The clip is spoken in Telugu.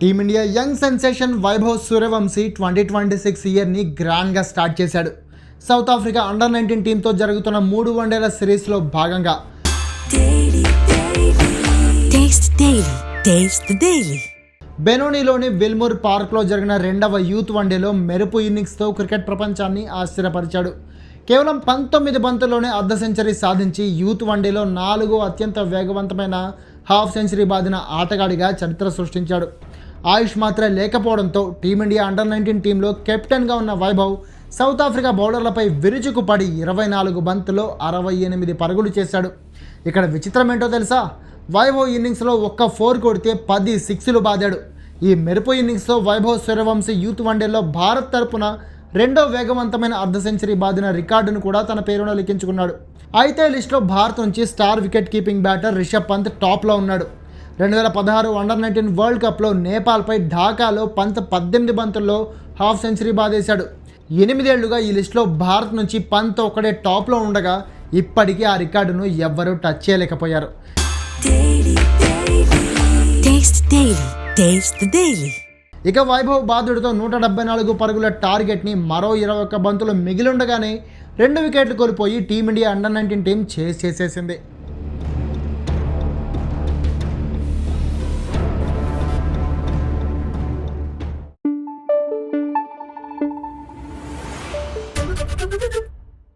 Team India young sensation Vaibhav Suryavanshi 2026 ఇయర్ని గ్రాండ్గా స్టార్ట్ చేశాడు. సౌత్ ఆఫ్రికా అండర్-19 టీంతో జరుగుతున్న 3 వన్డేల సిరీస్లో భాగంగా బెనోనీలోని విల్మూర్ పార్క్లో జరిగిన 2వ యూత్ వన్డేలో మెరుపు ఇన్నింగ్స్తో క్రికెట్ ప్రపంచాన్ని ఆశ్చర్యపరిచాడు. కేవలం 19 బంతుల్లోనే అర్ధ సెంచరీ సాధించి యూత్ వన్డేలో 4వ అత్యంత వేగవంతమైన హాఫ్ సెంచరీ బాదిన ఆటగాడిగా చరిత్ర సృష్టించాడు. ఆయుష్ మాత్రం లేకపోవడంతో టీమిండియా అండర్-19 టీంలో కెప్టెన్గా ఉన్న వైభవ్ సౌత్ ఆఫ్రికా బౌలర్లపై విరుచుకుపడి 24 బంతుల్లో 68 పరుగులు చేశాడు. ఇక్కడ విచిత్రం ఏంటో తెలుసా? వైభవ్ ఇన్నింగ్స్లో ఒక్క 4 కొడితే 10 సిక్స్లు బాదాడు. ఈ మెరుపు ఇన్నింగ్స్తో వైభవ్ సూర్యవంశీ యూత్ వన్డేలో భారత్ తరపున 2వ వేగవంతమైన అర్ధ సెంచరీ బాదిన రికార్డును కూడా తన పేరున లిఖించుకున్నాడు. అయితే లిస్టులో భారత్ నుంచి star wicket keeping batter Rishabh Pant టాప్లో ఉన్నాడు. 2016 అండర్-19 వరల్డ్ కప్లో నేపాల్పై ఢాకాలో పంత్ 18 బంతుల్లో హాఫ్ సెంచరీ బాదేశాడు. 8 ఏళ్లుగా ఈ లిస్టులో భారత్ నుంచి పంత్ ఒక్కడే టాప్లో ఉండగా ఇప్పటికీ ఆ రికార్డును ఎవ్వరూ టచ్ చేయలేకపోయారు. ఇక వైభవ్ బాదుడితో 174 పరుగుల టార్గెట్ని మరో 21 బంతులు మిగిలుండగానే 2 వికెట్లు కోల్పోయి టీమిండియా అండర్-19 టీం చేసేసింది.